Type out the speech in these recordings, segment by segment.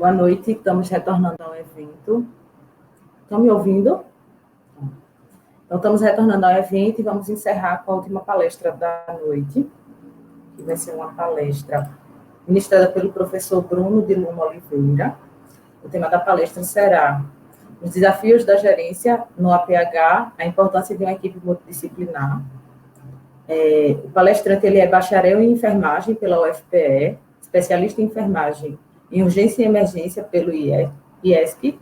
Boa noite, estamos retornando ao evento. Estão me ouvindo? Então, estamos retornando ao evento e vamos encerrar com a última palestra da noite, que vai ser uma palestra ministrada pelo professor Bruno de Luma Oliveira. O tema da palestra será os desafios da gerência no APH, a importância de uma equipe multidisciplinar. O palestrante ele é bacharel em enfermagem pela UFPE, especialista em enfermagem em urgência e emergência pelo IESP,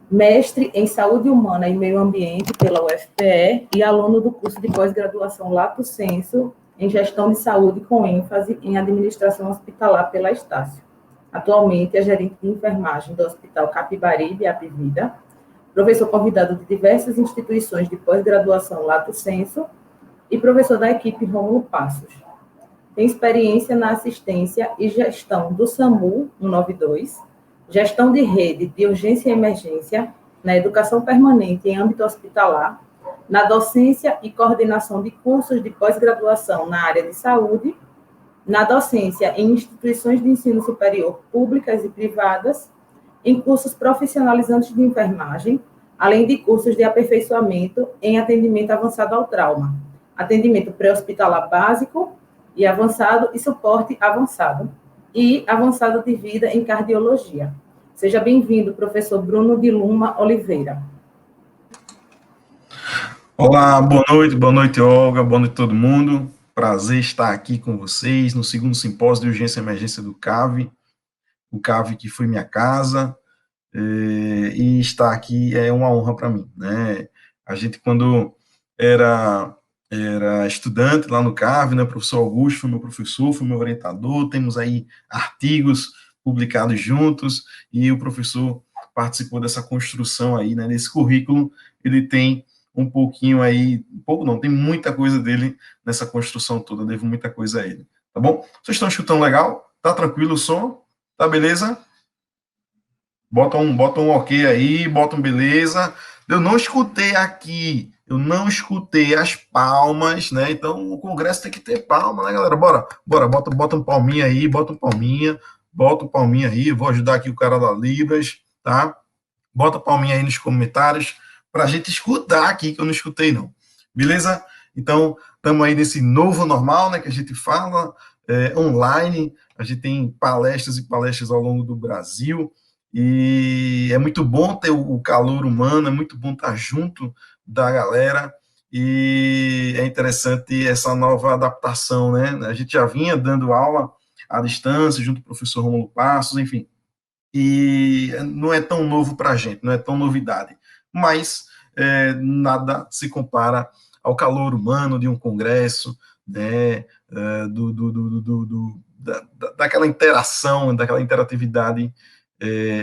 mestre em saúde humana e meio ambiente pela UFPE e aluno do curso de pós-graduação Lato Sensu em gestão de saúde com ênfase em administração hospitalar pela Estácio. Atualmente é gerente de enfermagem do Hospital Capibaribe, Apivida, professor convidado de diversas instituições de pós-graduação Lato Sensu e professor da equipe Rômulo Passos. Tem experiência na assistência e gestão do SAMU 192, gestão de rede de urgência e emergência, na educação permanente em âmbito hospitalar, na docência e coordenação de cursos de pós-graduação na área de saúde, na docência em instituições de ensino superior públicas e privadas, em cursos profissionalizantes de enfermagem, além de cursos de aperfeiçoamento em atendimento avançado ao trauma, atendimento pré-hospitalar básico e avançado e suporte avançado, e avançado de vida em cardiologia. Seja bem-vindo, professor Bruno de Luma Oliveira. Olá, boa noite, Olga, boa noite a todo mundo. Prazer estar aqui com vocês no segundo simpósio de urgência e emergência do CAV, o CAV que foi minha casa, e estar aqui é uma honra para mim, né? A gente, quando era estudante lá no CAV, né, o professor Augusto foi meu professor, foi meu orientador, temos aí artigos publicados juntos, e o professor participou dessa construção aí, né, desse currículo, ele tem um pouquinho aí, um pouco não, tem muita coisa dele nessa construção toda, eu devo muita coisa a ele, tá bom? Vocês estão escutando legal? Tá tranquilo o som? Tá beleza? Bota um ok aí, bota um beleza. Eu não escutei aqui, eu não escutei as palmas, né? Então o congresso tem que ter palma, né, galera? Bora, bota um palminha aí, bota um palminha aí. Eu vou ajudar aqui o cara da Libras, tá? Bota palminha aí nos comentários pra gente escutar aqui, que eu não escutei, não. Beleza? Então, estamos aí nesse novo normal, né? Que a gente fala online. A gente tem palestras e palestras ao longo do Brasil. E é muito bom ter o calor humano, é muito bom estar junto da galera, e é interessante essa nova adaptação, né? A gente já vinha dando aula à distância, junto com o professor Rômulo Passos, enfim, e não é tão novo para a gente, não é tão novidade, mas nada se compara ao calor humano de um congresso, né? Daquela interação, daquela interatividade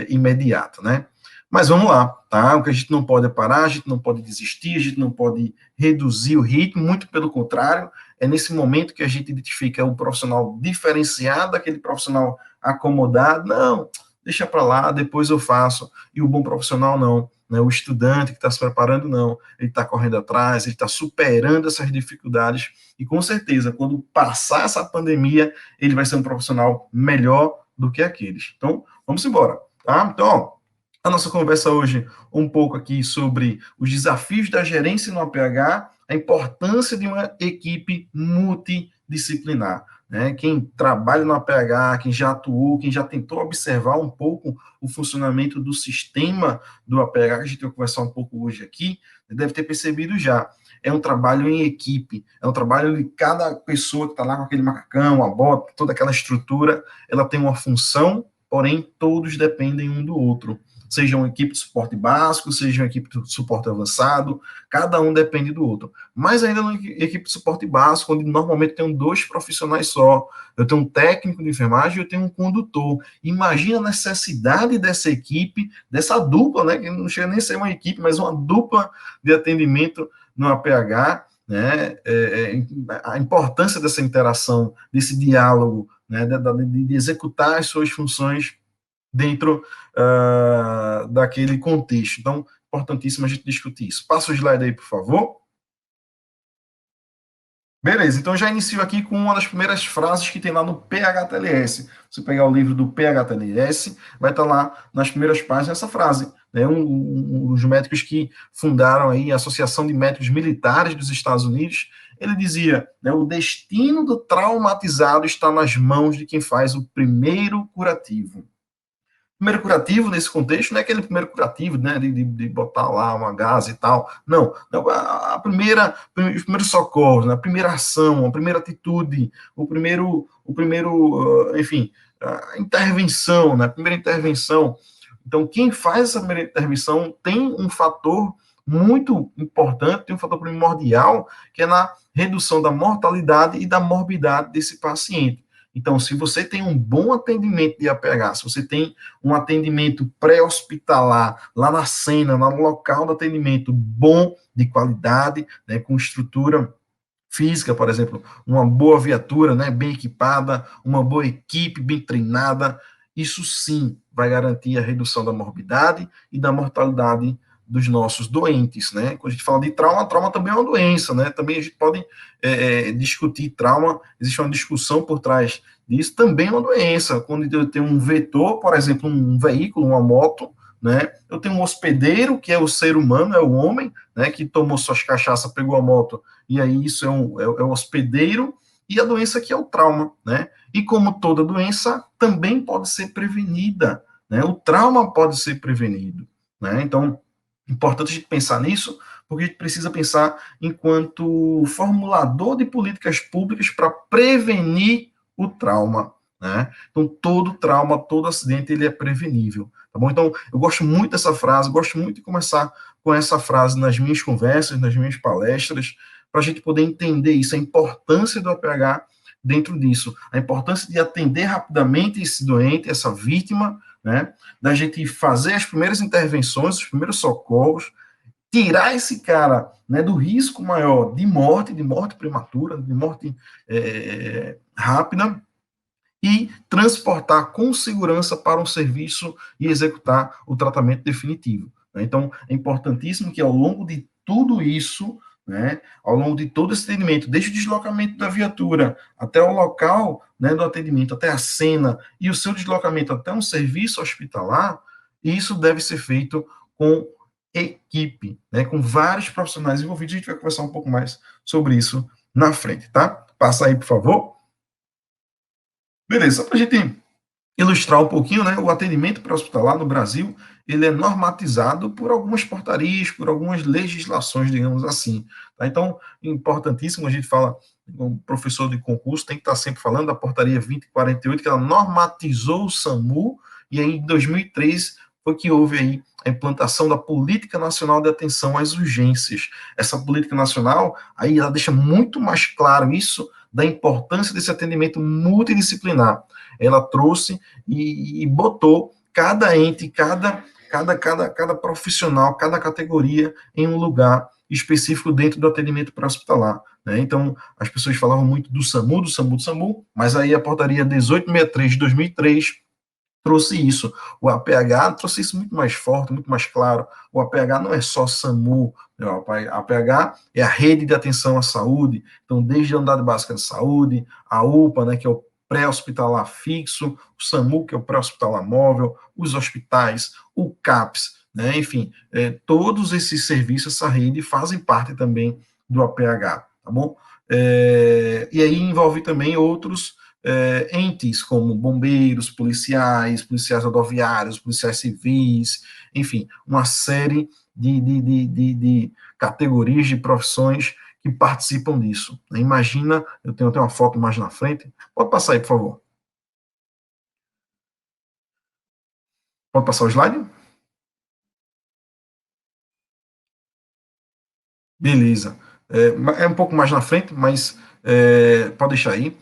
imediata, né? Mas vamos lá, tá? O que a gente não pode é parar, a gente não pode desistir, a gente não pode reduzir o ritmo, muito pelo contrário, é nesse momento que a gente identifica o profissional diferenciado daquele profissional acomodado. Não, deixa para lá, depois eu faço. E o bom profissional não, né? O estudante que está se preparando não, ele está correndo atrás, ele está superando essas dificuldades, e com certeza, quando passar essa pandemia, ele vai ser um profissional melhor do que aqueles. Então, vamos embora, tá? Então, ó, a nossa conversa hoje um pouco aqui sobre os desafios da gerência no APH, a importância de uma equipe multidisciplinar, né? Quem trabalha no APH, quem já atuou, quem já tentou observar um pouco o funcionamento do sistema do APH, que a gente vai conversar um pouco hoje aqui, deve ter percebido já. É um trabalho em equipe, é um trabalho de cada pessoa que está lá com aquele macacão, a bota, toda aquela estrutura, ela tem uma função, porém todos dependem um do outro. Seja uma equipe de suporte básico, seja uma equipe de suporte avançado, cada um depende do outro. Mas ainda na equipe de suporte básico, onde normalmente tem dois profissionais só, eu tenho um técnico de enfermagem e eu tenho um condutor. Imagina a necessidade dessa equipe, dessa dupla, né, que não chega nem a ser uma equipe, mas uma dupla de atendimento no APH, né, a importância dessa interação, desse diálogo, né, de executar as suas funções dentro daquele contexto. Então, importantíssimo a gente discutir isso. Passa o slide aí, por favor. Beleza, então já inicio aqui com uma das primeiras frases que tem lá no PHTLS. Você pegar o livro do PHTLS, vai estar lá nas primeiras páginas essa frase. Né? Um dos médicos que fundaram aí a Associação de Médicos Militares dos Estados Unidos, ele dizia, né, o destino do traumatizado está nas mãos de quem faz o primeiro curativo. Primeiro curativo, nesse contexto, não é aquele primeiro curativo, né, de botar lá uma gás e tal. Não, a primeira, os primeiros socorros, né, a primeira ação, a primeira atitude, enfim, a intervenção, né, a primeira intervenção. Então, quem faz essa primeira intervenção tem um fator muito importante, tem um fator primordial, que é na redução da mortalidade e da morbidade desse paciente. Então, se você tem um bom atendimento de APH, se você tem um atendimento pré-hospitalar, lá na cena, lá no local do atendimento, bom, de qualidade, né, com estrutura física, por exemplo, uma boa viatura, né, bem equipada, uma boa equipe bem treinada, isso sim vai garantir a redução da morbidade e da mortalidade dos nossos doentes, né? Quando a gente fala de trauma, trauma também é uma doença, né? Também a gente pode discutir trauma, existe uma discussão por trás disso, também é uma doença. Quando eu tenho um vetor, por exemplo, um veículo, uma moto, né? Eu tenho um hospedeiro, que é o ser humano, é o homem, né? Que tomou suas cachaças, pegou a moto, e aí isso é um hospedeiro, e a doença que é o trauma, né? E como toda doença, também pode ser prevenida, né? O trauma pode ser prevenido, né? Então, importante a gente pensar nisso, porque a gente precisa pensar enquanto formulador de políticas públicas para prevenir o trauma, né? Então, todo trauma, todo acidente, ele é prevenível, tá bom? Então, eu gosto muito dessa frase, gosto muito de começar com essa frase nas minhas conversas, nas minhas palestras, para a gente poder entender isso, a importância do APH dentro disso, a importância de atender rapidamente esse doente, essa vítima, né? Da gente fazer as primeiras intervenções, os primeiros socorros, tirar esse cara, né, do risco maior de morte prematura, de morte rápida, e transportar com segurança para um serviço e executar o tratamento definitivo. Né? Então, é importantíssimo que ao longo de tudo isso, né, ao longo de todo esse atendimento, desde o deslocamento da viatura até o local, né, do atendimento, até a cena, e o seu deslocamento até um serviço hospitalar, isso deve ser feito com equipe, né, com vários profissionais envolvidos. A gente vai conversar um pouco mais sobre isso na frente, tá? Passa aí, por favor. Beleza, só para a gente ilustrar um pouquinho, né, o atendimento pré-hospitalar no Brasil, ele é normatizado por algumas portarias, por algumas legislações, digamos assim. Tá? Então, importantíssimo, a gente fala, o professor de concurso tem que estar sempre falando da portaria 2048, que ela normatizou o SAMU, e aí em 2003 foi que houve aí a implantação da Política Nacional de Atenção às Urgências. Essa política nacional, aí ela deixa muito mais claro isso, da importância desse atendimento multidisciplinar. Ela trouxe e botou cada ente, cada profissional, cada categoria em um lugar específico dentro do atendimento pré-hospitalar. Né? Então, as pessoas falavam muito do SAMU, mas aí a portaria 1863 de 2003 trouxe isso. O APH trouxe isso muito mais forte, muito mais claro. O APH não é só SAMU, né? O APH é a rede de atenção à saúde, então desde a unidade básica de saúde, a UPA, né, que é o pré-hospitalar fixo, o SAMU, que é o pré-hospitalar móvel, os hospitais, o CAPS, né, enfim, todos esses serviços, essa rede, fazem parte também do APH, tá bom? E aí envolve também outros entes como bombeiros, policiais rodoviários, policiais civis, enfim, uma série de categorias, de profissões que participam disso. Imagina, eu tenho até uma foto mais na frente. Pode passar aí, por favor. Pode passar o slide? Beleza. É um pouco mais na frente, mas pode deixar aí.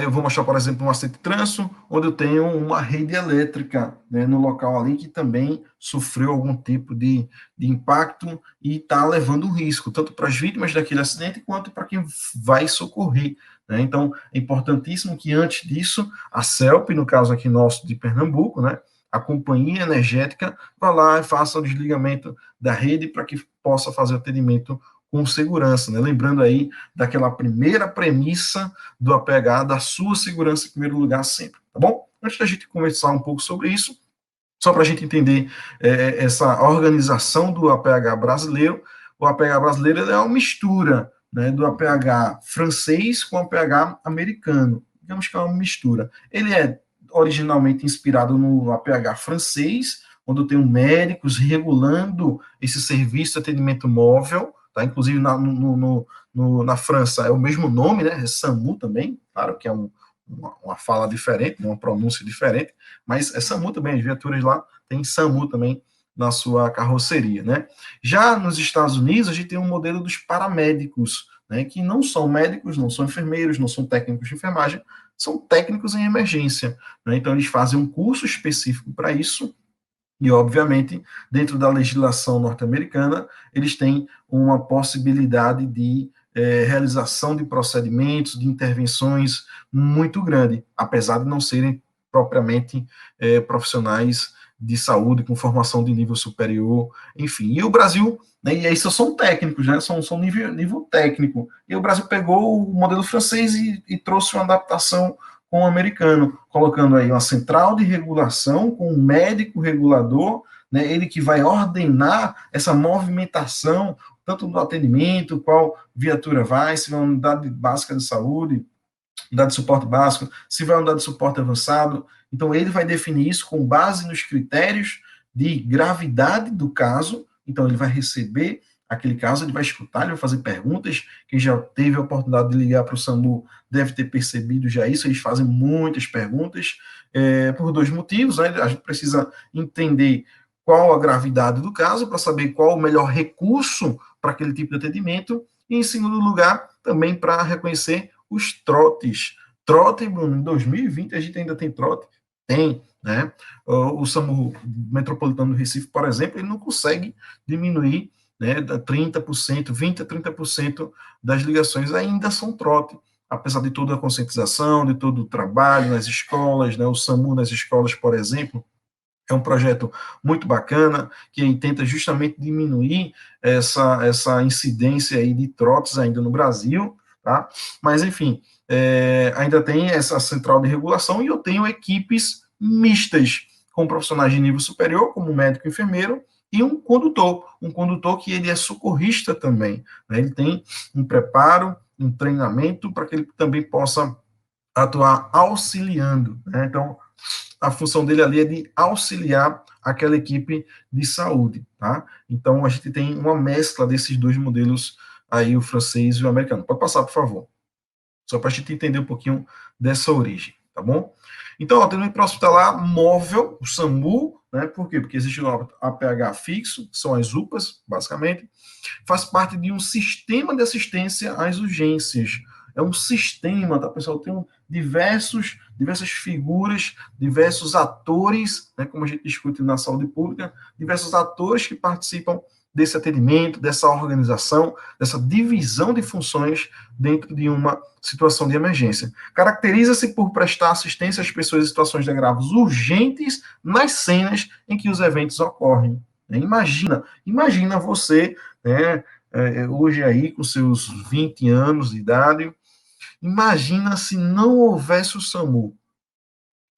Eu vou mostrar, por exemplo, um acidente de trânsito, onde eu tenho uma rede elétrica, né, no local ali que também sofreu algum tipo de impacto e está levando um risco, tanto para as vítimas daquele acidente, quanto para quem vai socorrer. Né? Então, é importantíssimo que antes disso, a CELP, no caso aqui nosso de Pernambuco, né, a companhia energética, vá lá e faça o desligamento da rede para que possa fazer o atendimento com segurança, né? Lembrando aí daquela primeira premissa do APH, da sua segurança em primeiro lugar sempre, tá bom? Antes da gente conversar um pouco sobre isso, só para a gente entender essa organização do APH brasileiro, o APH brasileiro é uma mistura, né, do APH francês com o APH americano. Digamos que é uma mistura. Ele é originalmente inspirado no APH francês, onde eu tenho médicos regulando esse serviço de atendimento móvel, tá? Inclusive na França é o mesmo nome, né? É SAMU também, claro que é uma fala diferente, uma pronúncia diferente, mas é SAMU também, as viaturas lá tem SAMU também na sua carroceria, né? Já nos Estados Unidos, a gente tem um modelo dos paramédicos, né, que não são médicos, não são enfermeiros, não são técnicos de enfermagem, são técnicos em emergência, né? Então, eles fazem um curso específico para isso, e, obviamente, dentro da legislação norte-americana, eles têm uma possibilidade de realização de procedimentos, de intervenções muito grande, apesar de não serem propriamente profissionais de saúde com formação de nível superior, enfim. E o Brasil, né, e aí são técnicos, né, são nível técnico. E o Brasil pegou o modelo francês e trouxe uma adaptação com o americano, colocando aí uma central de regulação com um médico regulador, né, ele que vai ordenar essa movimentação, tanto do atendimento, qual viatura vai, se vai uma unidade básica de saúde, unidade de suporte básico, se vai uma unidade de suporte avançado. Então, ele vai definir isso com base nos critérios de gravidade do caso. Então, ele vai receber aquele caso, ele vai escutar, ele vai fazer perguntas. Quem já teve a oportunidade de ligar para o SAMU deve ter percebido já isso, eles fazem muitas perguntas, por dois motivos, né? A gente precisa entender qual a gravidade do caso, para saber qual o melhor recurso para aquele tipo de atendimento, e, em segundo lugar, também para reconhecer os trotes. Trote, Bruno, em 2020 a gente ainda tem trote? Tem, né? O SAMU Metropolitano do Recife, por exemplo, ele não consegue diminuir, né, 30%, 20% a 30% das ligações ainda são trote, apesar de toda a conscientização, de todo o trabalho nas escolas, né, o SAMU nas escolas, por exemplo, é um projeto muito bacana, que tenta justamente diminuir essa incidência aí de trotes ainda no Brasil, tá? Mas, enfim, ainda tem essa central de regulação e eu tenho equipes mistas, com profissionais de nível superior, como médico e enfermeiro, e um condutor que ele é socorrista também, né? Ele tem um preparo, um treinamento para que ele também possa atuar auxiliando, né? Então, a função dele ali é de auxiliar aquela equipe de saúde, tá? Então, a gente tem uma mescla desses dois modelos aí, o francês e o americano. Pode passar, por favor. Só para a gente entender um pouquinho dessa origem, tá bom? Então, ó, tem um hospitalar móvel, o SAMU, né? Por quê? Porque existe o APH fixo, que são as UPAs, basicamente, faz parte de um sistema de assistência às urgências. É um sistema, tá, pessoal? Tem diversas figuras, diversos atores, né, como a gente discute na saúde pública, diversos atores que participam desse atendimento, dessa organização, dessa divisão de funções dentro de uma situação de emergência. Caracteriza-se por prestar assistência às pessoas em situações de agravos urgentes nas cenas em que os eventos ocorrem. Imagina você, né, hoje aí com seus 20 anos de idade, imagina se não houvesse o SAMU,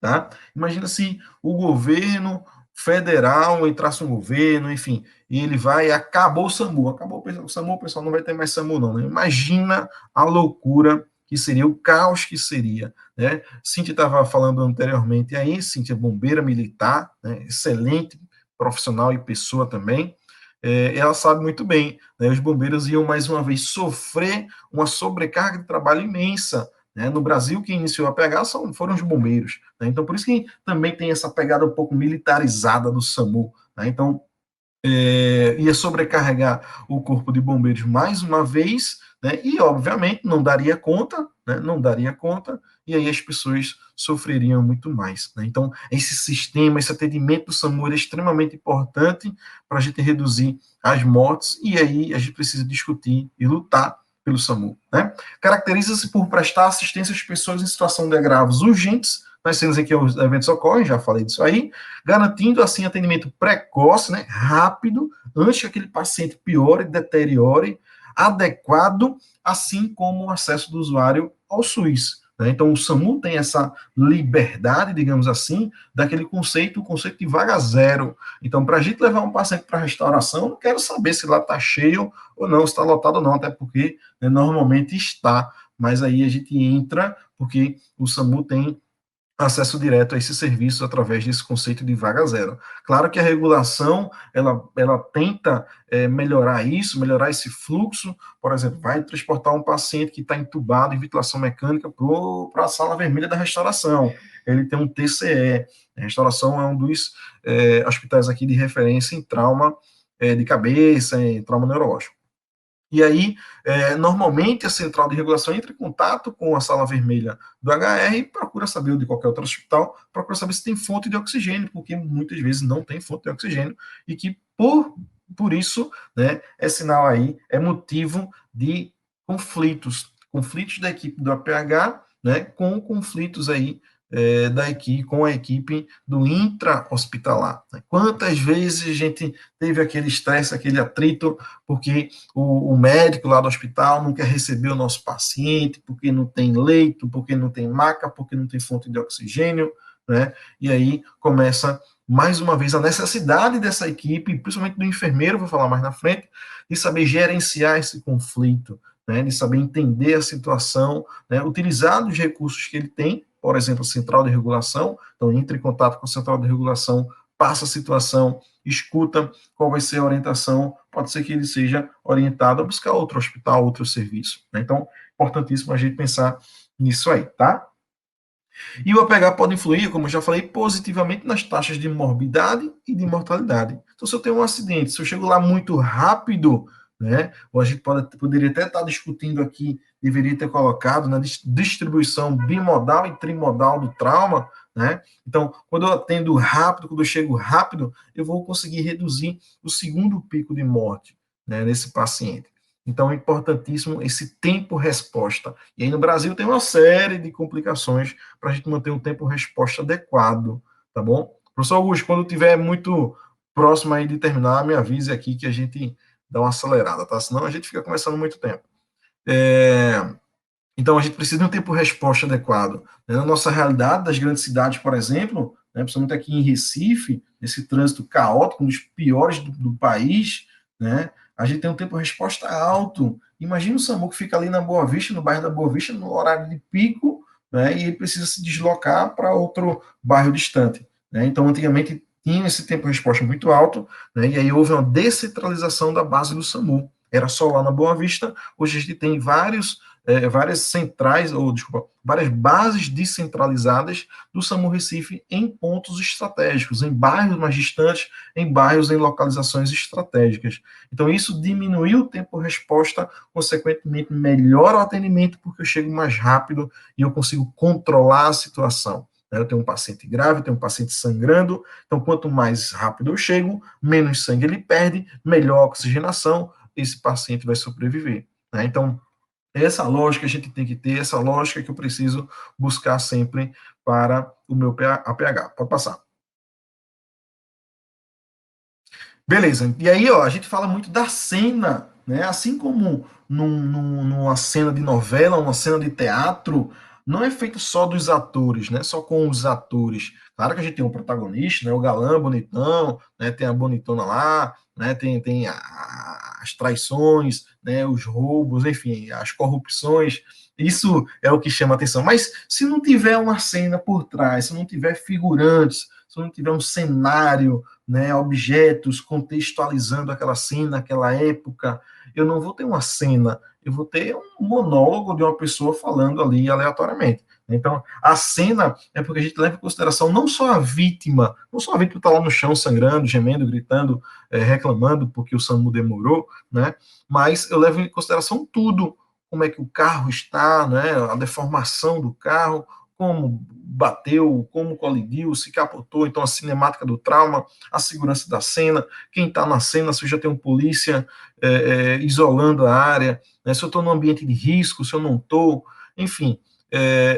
tá? Imagina se o governo federal entrasse um governo, enfim, e ele vai e acabou o SAMU, o pessoal não vai ter mais SAMU não, né? Imagina a loucura que seria, o caos que seria, né? Cíntia estava falando anteriormente aí, Cíntia é bombeira militar, né? Excelente profissional e pessoa também, ela sabe muito bem, né? Os bombeiros iam mais uma vez sofrer uma sobrecarga de trabalho imensa, né? No Brasil, quem iniciou a pegar foram os bombeiros, né? Então, por isso que também tem essa pegada um pouco militarizada do SAMU, né? Então, ia sobrecarregar o corpo de bombeiros mais uma vez, né? E, obviamente, não daria conta, né? Não daria conta, e aí as pessoas sofreriam muito mais, né? Então, esse sistema, esse atendimento do SAMU é extremamente importante para a gente reduzir as mortes, e aí a gente precisa discutir e lutar pelo SAMU, né? Caracteriza-se por prestar assistência às pessoas em situação de agravos urgentes, nas cenas em que os eventos ocorrem, já falei disso aí, garantindo, assim, atendimento precoce, né, rápido, antes que aquele paciente piore, deteriore, adequado, assim como o acesso do usuário ao SUS. Né? Então, o SAMU tem essa liberdade, digamos assim, daquele conceito, o conceito de vaga zero. Então, para a gente levar um paciente para restauração, eu não quero saber se lá está cheio ou não, se está lotado ou não, até porque né, normalmente está, mas aí a gente entra, porque o SAMU tem acesso direto a esses serviços através desse conceito de vaga zero. Claro que a regulação, ela tenta melhorar isso, melhorar esse fluxo, por exemplo, vai transportar um paciente que está entubado em ventilação mecânica para a sala vermelha da restauração, ele tem um TCE, a restauração é um dos hospitais aqui de referência em trauma de cabeça, em trauma neurológico. E aí, normalmente, a central de regulação entra em contato com a sala vermelha do HR e procura saber, ou de qualquer outro hospital, procura saber se tem fonte de oxigênio, porque muitas vezes não tem fonte de oxigênio, e que, por isso, né, é sinal aí, é motivo de conflitos da equipe do APH, né, com conflitos aí da equipe, com a equipe do intra-hospitalar. Né? Quantas vezes a gente teve aquele estresse, aquele atrito, porque o médico lá do hospital não quer receber o nosso paciente, porque não tem leito, porque não tem maca, porque não tem fonte de oxigênio, né? E aí começa, mais uma vez, a necessidade dessa equipe, principalmente do enfermeiro, vou falar mais na frente, de saber gerenciar esse conflito, né? De saber entender a situação, né? Utilizar os recursos que ele tem, por exemplo, a central de regulação, então entra em contato com a central de regulação, passa a situação, escuta qual vai ser a orientação, pode ser que ele seja orientado a buscar outro hospital, outro serviço. Né? Então, importantíssimo a gente pensar nisso aí, tá? E o APH pode influir, como eu já falei, positivamente nas taxas de morbidade e de mortalidade. Então, se eu tenho um acidente, se eu chego lá muito rápido, né, ou a gente poderia até estar discutindo aqui, deveria ter colocado na distribuição bimodal e trimodal do trauma, né? Então, quando eu atendo rápido, quando eu chego rápido, eu vou conseguir reduzir o segundo pico de morte, né, nesse paciente. Então, é importantíssimo esse tempo-resposta. E aí, no Brasil, tem uma série de complicações para a gente manter um tempo-resposta adequado, tá bom? Professor Augusto, quando tiver muito próximo aí de terminar, me avise aqui que a gente dá uma acelerada, tá? Senão a gente fica conversando muito tempo. Então, a gente precisa de um tempo-resposta adequado. Na nossa realidade, das grandes cidades, por exemplo, né, principalmente aqui em Recife, esse trânsito caótico, um dos piores do país, né, a gente tem um tempo-resposta alto. Imagina o SAMU que fica ali na Boa Vista, no bairro da Boa Vista, no horário de pico, né, e ele precisa se deslocar para outro bairro distante. Né? Então, antigamente, tinha esse tempo-resposta muito alto, né, e aí houve uma descentralização da base do SAMU. Era só lá na Boa Vista, hoje a gente tem várias centrais, ou desculpa, várias bases descentralizadas do SAMU Recife em pontos estratégicos, em bairros mais distantes, em bairros em localizações estratégicas. Então, isso diminuiu o tempo-resposta, consequentemente, melhora o atendimento, porque eu chego mais rápido e eu consigo controlar a situação. Eu tenho um paciente grave, tenho um paciente sangrando, então, quanto mais rápido eu chego, menos sangue ele perde, melhor a oxigenação, esse paciente vai sobreviver. Então, essa lógica a gente tem que ter, essa lógica que eu preciso buscar sempre para o meu APH. Pode passar. Beleza. E aí, ó, a gente fala muito da cena, né? Assim como numa cena de novela, uma cena de teatro, não é feito só dos atores, né? Só com os atores. Claro que a gente tem um protagonista, né? O galã bonitão, né? Tem a bonitona lá, né? Tem as traições, né? Os roubos, enfim, as corrupções. Isso é o que chama atenção. Mas se não tiver uma cena por trás, se não tiver figurantes, se não tiver um cenário, né, objetos contextualizando aquela cena, aquela época, eu não vou ter uma cena, eu vou ter um monólogo de uma pessoa falando ali aleatoriamente. Então, a cena é porque a gente leva em consideração não só a vítima, não só a vítima está lá no chão sangrando, gemendo, gritando, reclamando porque o SAMU demorou, né? Mas eu levo em consideração tudo, como é que o carro está, né? A deformação do carro, como bateu, como colidiu, se capotou, então a cinemática do trauma, a segurança da cena, quem está na cena, se eu já tenho polícia isolando a área, né, se eu estou num ambiente de risco, se eu não estou, enfim,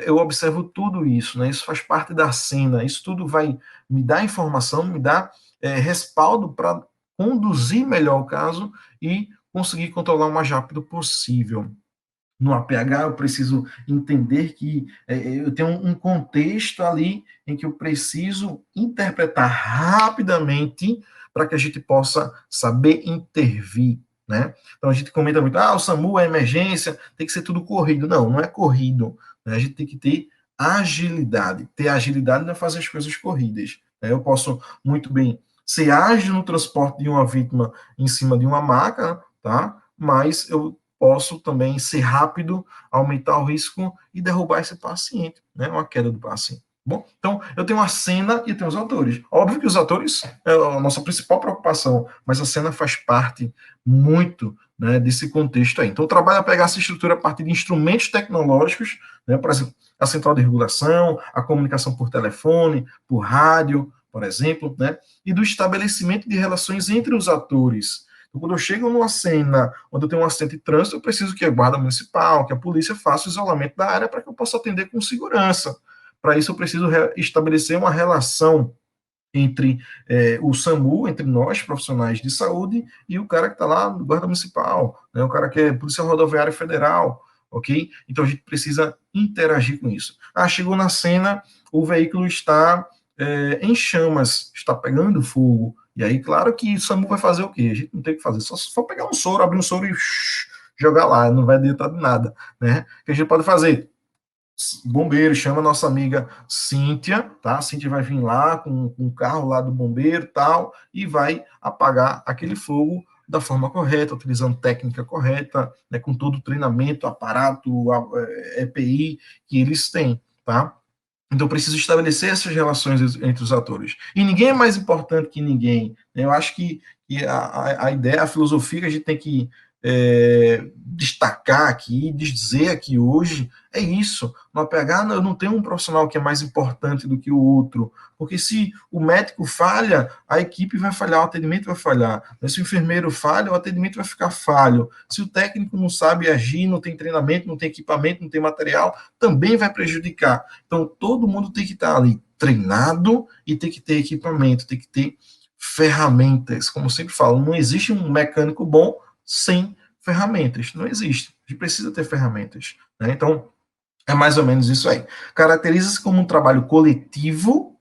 eu observo tudo isso, né, isso faz parte da cena, isso tudo vai me dar informação, me dar respaldo para conduzir melhor o caso e conseguir controlar o mais rápido possível. No APH, eu preciso entender que eu tenho um contexto ali em que eu preciso interpretar rapidamente para que a gente possa saber intervir, né? Então, a gente comenta muito, o SAMU é emergência, tem que ser tudo corrido. Não, não é corrido, né? A gente tem que ter agilidade. Ter agilidade não é fazer as coisas corridas, né? Eu posso muito bem ser ágil no transporte de uma vítima em cima de uma maca, tá? Mas eu posso também ser rápido, aumentar o risco e derrubar esse paciente, né? Uma queda do paciente. Bom, então eu tenho a cena e eu tenho os atores. Óbvio que os atores é a nossa principal preocupação, mas a cena faz parte muito, né, desse contexto aí. Então, o trabalho é pegar essa estrutura a partir de instrumentos tecnológicos, né, por exemplo, a central de regulação, a comunicação por telefone, por rádio, por exemplo, né, e do estabelecimento de relações entre os atores. Então, quando eu chego numa cena onde eu tenho um acidente de trânsito, eu preciso que a guarda municipal, que a polícia faça o isolamento da área para que eu possa atender com segurança. Para isso, eu preciso estabelecer uma relação entre o SAMU, entre nós, profissionais de saúde, e o cara que está lá no guarda municipal, né, o cara que é Polícia Rodoviária Federal, ok? Então, a gente precisa interagir com isso. Chegou na cena, o veículo está em chamas, está pegando fogo. E aí, claro que o SAMU vai fazer o quê? A gente não tem o que fazer, só se for pegar um soro, abrir um soro e jogar lá, não vai adiantar de nada, né? O que a gente pode fazer? Bombeiro, chama a nossa amiga Cíntia, tá? A Cíntia vai vir lá com o carro lá do bombeiro tal, e vai apagar aquele fogo da forma correta, utilizando técnica correta, né, com todo o treinamento, aparato, EPI que eles têm, tá? Então, eu preciso estabelecer essas relações entre os atores. E ninguém é mais importante que ninguém. Eu acho que a ideia, a filosofia que a gente tem que destacar aqui, dizer aqui hoje, é isso. No APH, eu não tenho um profissional que é mais importante do que o outro. Porque se o médico falha, a equipe vai falhar, o atendimento vai falhar. Se o enfermeiro falha, o atendimento vai ficar falho. Se o técnico não sabe agir, não tem treinamento, não tem equipamento, não tem material, também vai prejudicar. Então, todo mundo tem que estar ali treinado e tem que ter equipamento, tem que ter ferramentas. Como eu sempre falo, não existe um mecânico bom sem ferramentas. Não existe. A gente precisa ter ferramentas, né? Então, é mais ou menos isso aí. Caracteriza-se como um trabalho coletivo,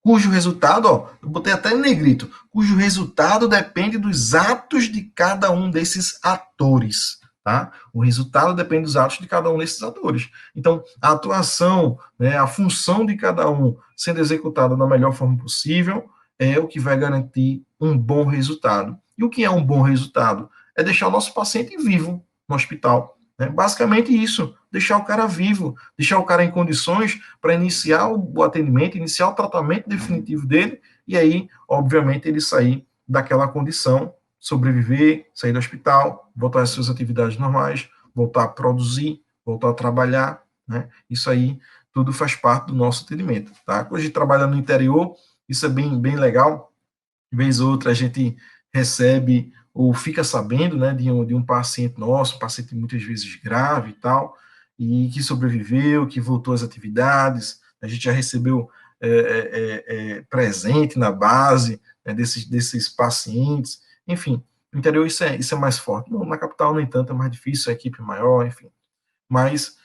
cujo resultado, eu botei até em negrito, cujo resultado depende dos atos de cada um desses atores. Tá? O resultado depende dos atos de cada um desses atores. Então, a atuação, né, a função de cada um sendo executada da melhor forma possível é o que vai garantir um bom resultado. E o que é um bom resultado? É deixar o nosso paciente vivo no hospital. Né? Basicamente isso, deixar o cara vivo, deixar o cara em condições para iniciar o atendimento, iniciar o tratamento definitivo dele, e aí, obviamente, ele sair daquela condição, sobreviver, sair do hospital, voltar às suas atividades normais, voltar a produzir, voltar a trabalhar, né? Isso aí tudo faz parte do nosso atendimento, tá? Quando a gente trabalha no interior, isso é bem legal. De vez ou outra a gente recebe ou fica sabendo, né, de um paciente nosso, um paciente muitas vezes grave e tal, e que sobreviveu, que voltou às atividades. A gente já recebeu presente na base, né, desses pacientes. Enfim, no interior isso é mais forte. Na capital, no entanto, é mais difícil, a equipe é maior, enfim. Mas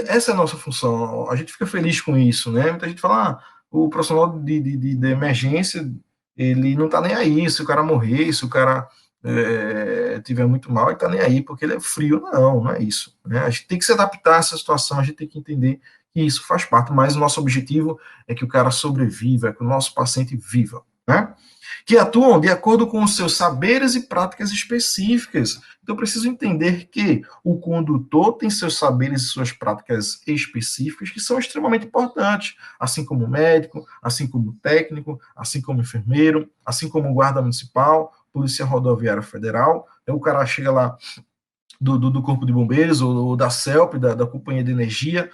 essa é a nossa função. A gente fica feliz com isso, né? Muita gente fala, o profissional de emergência, ele não está nem aí se o cara morrer, se o cara tiver muito mal, ele está nem aí porque ele é frio. Não, não é isso. Né? A gente tem que se adaptar a essa situação, a gente tem que entender que isso faz parte, mas o nosso objetivo é que o cara sobreviva, é que o nosso paciente viva, né? Que atuam de acordo com os seus saberes e práticas específicas. Então, eu preciso entender que o condutor tem seus saberes e suas práticas específicas que são extremamente importantes, assim como o médico, assim como o técnico, assim como o enfermeiro, assim como o guarda municipal, Polícia Rodoviária Federal. Então, o cara chega lá do Corpo de Bombeiros ou da CELP, da Companhia de Energia,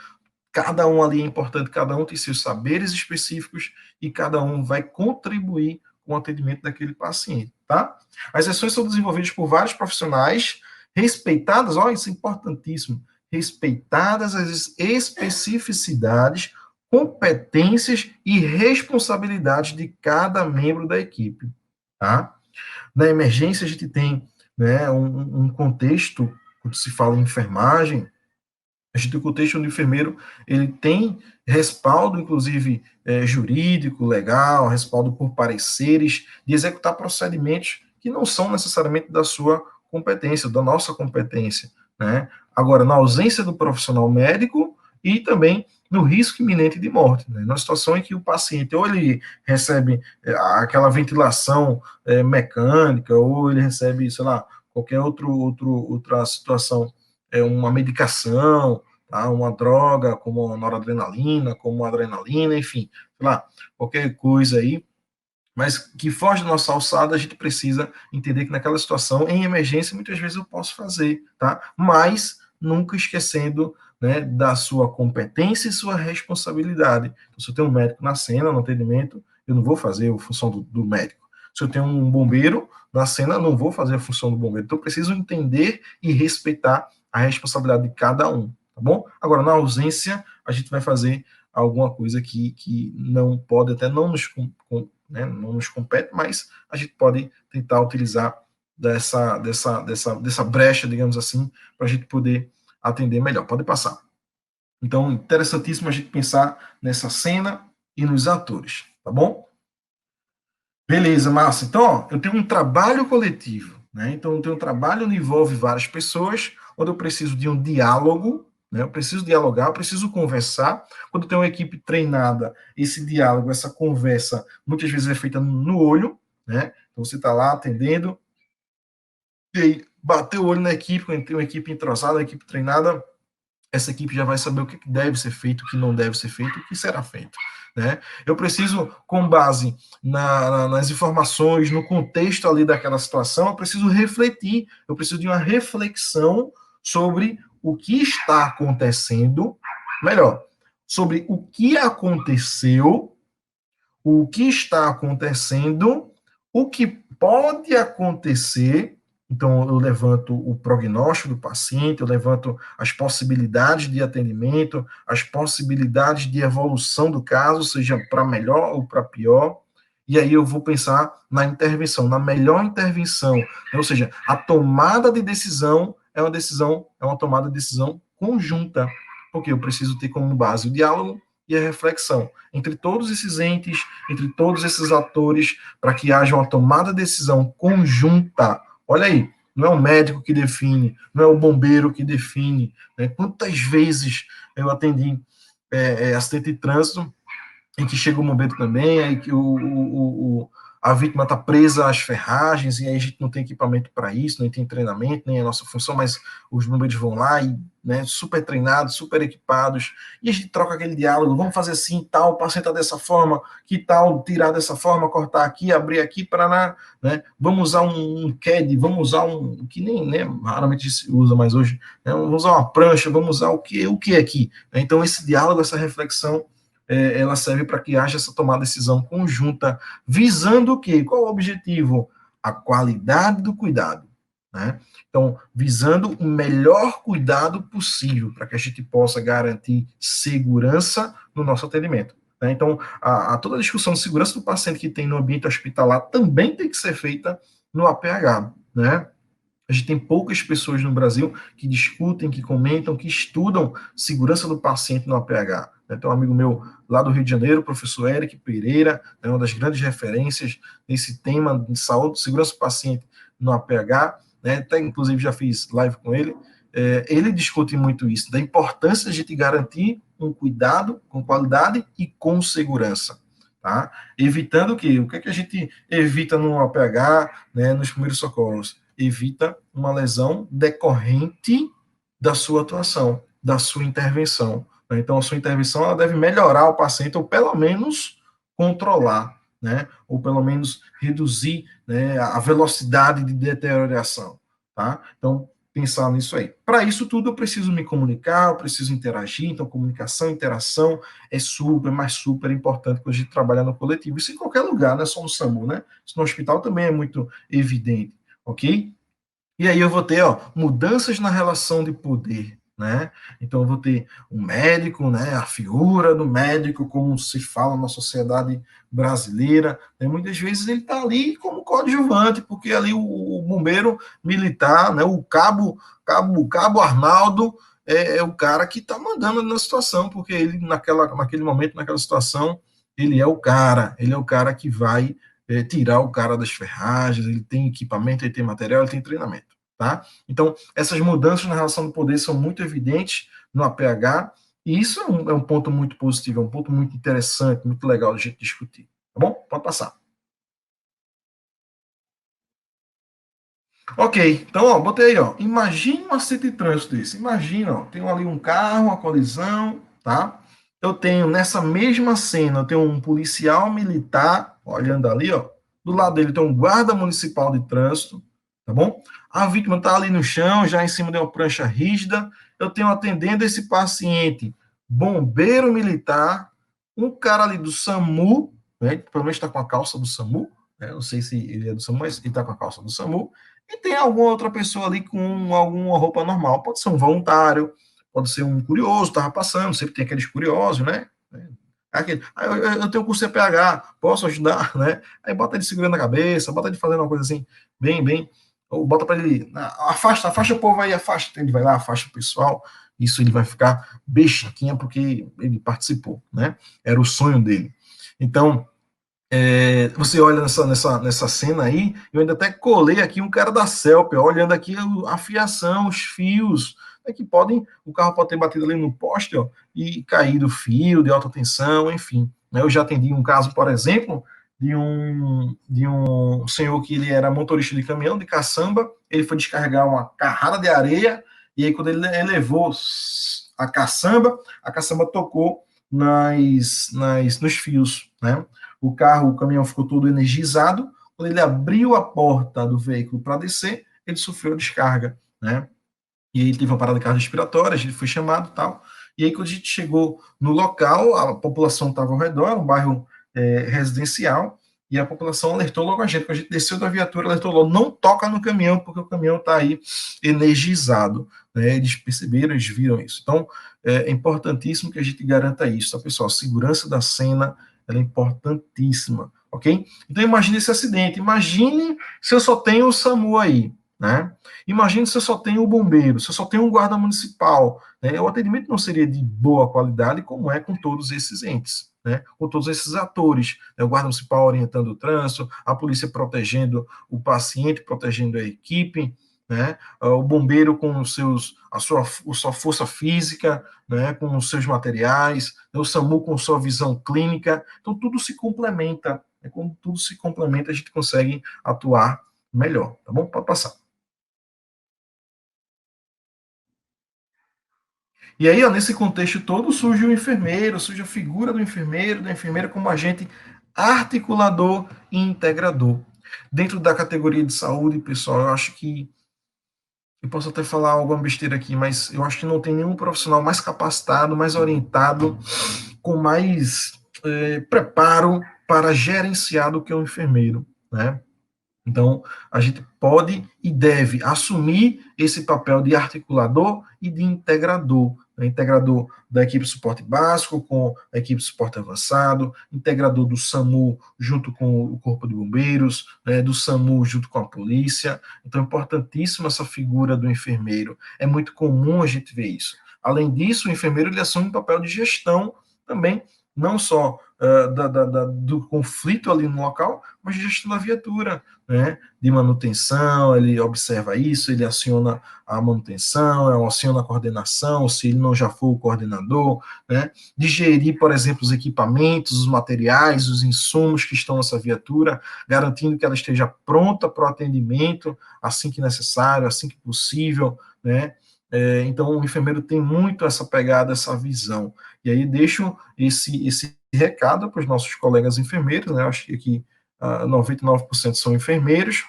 cada um ali é importante, cada um tem seus saberes específicos e cada um vai contribuir com o atendimento daquele paciente, tá? As sessões são desenvolvidas por vários profissionais, respeitadas, ó, isso é importantíssimo, respeitadas as especificidades, competências e responsabilidades de cada membro da equipe, tá? Na emergência, a gente tem né, um contexto, quando se fala em enfermagem, a gente tem o contexto onde o enfermeiro ele tem respaldo, inclusive, jurídico, legal, respaldo por pareceres, de executar procedimentos que não são necessariamente da sua competência, da nossa competência, né? Agora, na ausência do profissional médico e também no risco iminente de morte, né? Na situação em que o paciente ou ele recebe aquela ventilação mecânica, ou ele recebe, sei lá, qualquer outra situação, uma medicação, tá? Uma droga como a noradrenalina, como a adrenalina, enfim, sei lá, qualquer coisa aí, mas que foge da nossa alçada, a gente precisa entender que naquela situação, em emergência, muitas vezes eu posso fazer, tá? Mas nunca esquecendo, né, da sua competência e sua responsabilidade. Então, se eu tenho um médico na cena, no atendimento, eu não vou fazer a função do médico. Se eu tenho um bombeiro na cena, eu não vou fazer a função do bombeiro. Então, eu preciso entender e respeitar a responsabilidade de cada um, tá bom? Agora, na ausência, a gente vai fazer alguma coisa que não pode, até não nos, né, não nos compete, mas a gente pode tentar utilizar dessa brecha, digamos assim, para a gente poder atender melhor. Pode passar. Então, interessantíssimo a gente pensar nessa cena e nos atores, tá bom? Beleza, massa. Então, ó, eu tenho um trabalho coletivo, né? Então, eu tenho um trabalho onde envolve várias pessoas, onde eu preciso de um diálogo, né? Eu preciso dialogar, eu preciso conversar. Quando eu tenho uma equipe treinada, esse diálogo, essa conversa, muitas vezes é feita no olho, né? Então, você está lá atendendo, e aí bateu o olho na equipe, quando tem uma equipe entrosada, uma equipe treinada, essa equipe já vai saber o que deve ser feito, o que não deve ser feito, o que será feito. Né? Eu preciso, com base nas informações, no contexto ali daquela situação, eu preciso refletir, eu preciso de uma reflexão sobre o que está acontecendo, melhor, sobre o que aconteceu, o que está acontecendo, o que pode acontecer. Então, eu levanto o prognóstico do paciente, eu levanto as possibilidades de atendimento, as possibilidades de evolução do caso, seja para melhor ou para pior. E aí eu vou pensar na intervenção, na melhor intervenção. Ou seja, a tomada de decisão, é uma tomada de decisão conjunta, porque eu preciso ter como base o diálogo e a reflexão entre todos esses entes, entre todos esses atores, para que haja uma tomada de decisão conjunta. Olha aí, não é o médico que define, não é o bombeiro que define. Né? Quantas vezes eu atendi acidente de trânsito em que chega o momento também, aí que a vítima está presa às ferragens, e aí a gente não tem equipamento para isso, nem tem treinamento, nem é a nossa função, mas os bombeiros vão lá e, né, super treinados, super equipados, e a gente troca aquele diálogo, vamos fazer assim, tal, o paciente está dessa forma, que tal tirar dessa forma, cortar aqui, abrir aqui, para né, vamos usar um CAD, vamos usar que nem, né, raramente se usa mais hoje, né, vamos usar uma prancha, vamos usar o que aqui, né? Então esse diálogo, essa reflexão, ela serve para que haja essa tomada de decisão conjunta, visando o quê? Qual o objetivo? A qualidade do cuidado, né? Então, visando o melhor cuidado possível, para que a gente possa garantir segurança no nosso atendimento. Né? Então, toda a discussão de segurança do paciente que tem no ambiente hospitalar também tem que ser feita no APH, né? A gente tem poucas pessoas no Brasil que discutem, que comentam, que estudam segurança do paciente no APH. Tem um amigo meu lá do Rio de Janeiro, o professor Eric Pereira, é uma das grandes referências nesse tema de saúde, segurança do paciente no APH, né? Até inclusive já fiz live com ele. Ele discute muito isso, da importância de a gente garantir um cuidado com qualidade e com segurança. Tá? Evitando o quê? O que é que a gente evita no APH, né, nos primeiros socorros? Evita uma lesão decorrente da sua atuação, da sua intervenção. Né? Então, a sua intervenção ela deve melhorar o paciente, ou pelo menos controlar, né? Ou pelo menos reduzir, né, a velocidade de deterioração. Tá? Então, pensar nisso aí. Para isso tudo, eu preciso me comunicar, eu preciso interagir. Então, comunicação, interação é mas super importante quando a gente trabalha no coletivo. Isso em qualquer lugar, não é só no SAMU, né? Isso no hospital também é muito evidente, ok? E aí eu vou ter, ó, mudanças na relação de poder, né? Então, eu vou ter um médico, né? A figura do médico, como se fala na sociedade brasileira, né? Muitas vezes ele está ali como coadjuvante, porque ali o bombeiro militar, né? O cabo Arnaldo é o cara que está mandando na situação, porque ele, naquele momento, naquela situação, ele é o cara que vai tirar o cara das ferragens, ele tem equipamento, ele tem material, ele tem treinamento, tá? Então, essas mudanças na relação do poder são muito evidentes no APH, e isso é um ponto muito positivo, é um ponto muito interessante, muito legal de a gente discutir. Tá bom? Pode passar. Ok, então, ó, botei aí, ó. Imagine um acidente de trânsito desse. Imagina, ó, tenho ali um carro, uma colisão, tá? Eu tenho nessa mesma cena, eu tenho um policial militar, olhando ali, ó. Do lado dele tem um guarda municipal de trânsito, tá bom? A vítima está ali no chão, já em cima de uma prancha rígida. Eu tenho atendendo esse paciente, bombeiro militar, um cara ali do SAMU, né? Pelo menos está com a calça do SAMU, né? Não sei se ele é do SAMU, mas ele está com a calça do SAMU. E tem alguma outra pessoa ali com alguma roupa normal. Pode ser um voluntário, pode ser um curioso, estava passando, sempre tem aqueles curiosos, né? Aquele, eu tenho curso CPH, posso ajudar, né? Aí bota ele segurando a cabeça, bota ele fazendo uma coisa assim, bem, ou bota para ele, afasta o povo aí, afasta, ele vai lá, afasta o pessoal, isso ele vai ficar bexinha porque ele participou, né? Era o sonho dele. Então, você olha nessa cena aí, eu ainda até colei aqui um cara da Celp, olhando aqui a fiação, os fios, né, que o carro pode ter batido ali no poste, ó, e caído fio de alta tensão, enfim. Né, eu já atendi um caso, por exemplo, de um senhor que ele era motorista de caminhão, de caçamba, ele foi descarregar uma carrada de areia, e aí quando ele elevou a caçamba tocou nos fios, né? O caminhão ficou todo energizado. Quando ele abriu a porta do veículo para descer, ele sofreu descarga, né? E aí teve uma parada cardiorrespiratória, a gente foi chamado e tal. E aí, quando a gente chegou no local, a população estava ao redor, um bairro residencial, e a população alertou logo a gente. Quando a gente desceu da viatura, alertou logo, não toca no caminhão, porque o caminhão está aí energizado. Né? Eles perceberam, eles viram isso. Então, é importantíssimo que a gente garanta isso, tá, pessoal? A segurança da cena, ela é importantíssima, ok? Então, imagine esse acidente. Imagine se eu só tenho o SAMU aí, né? Imagine se eu só tenho o bombeiro, se eu só tenho um guarda municipal, né? O atendimento não seria de boa qualidade, como é com todos esses entes, né? Com todos esses atores, né? O guarda municipal orientando o trânsito, a polícia protegendo o paciente, protegendo a equipe, né? O bombeiro com a sua força física, né? Com os seus materiais, né? O SAMU com sua visão clínica. Então, tudo se complementa. Né? Quando tudo se complementa, a gente consegue atuar melhor, tá bom? Pode passar. E aí, ó, nesse contexto todo, surge o enfermeiro, surge a figura do enfermeiro, da enfermeira como agente articulador e integrador. Dentro da categoria de saúde, pessoal, eu acho que eu posso até falar alguma besteira aqui, mas eu acho que não tem nenhum profissional mais capacitado, mais orientado, com mais preparo para gerenciar do que o enfermeiro, né? Então, a gente pode e deve assumir esse papel de articulador e de integrador. Né? Integrador da equipe de suporte básico com a equipe de suporte avançado, integrador do SAMU junto com o Corpo de Bombeiros, né? Do SAMU junto com a polícia. Então, é importantíssima essa figura do enfermeiro. É muito comum a gente ver isso. Além disso, o enfermeiro ele assume um papel de gestão também, não só do conflito ali no local, mas de gestão da viatura, né, de manutenção, ele observa isso, ele aciona a manutenção, ele aciona a coordenação, se ele não já for o coordenador, né, de gerir, por exemplo, os equipamentos, os materiais, os insumos que estão nessa viatura, garantindo que ela esteja pronta para o atendimento, assim que necessário, assim que possível, né, então o enfermeiro tem muito essa pegada, essa visão, e aí deixo esse recado para os nossos colegas enfermeiros, né, acho que aqui 99% são enfermeiros,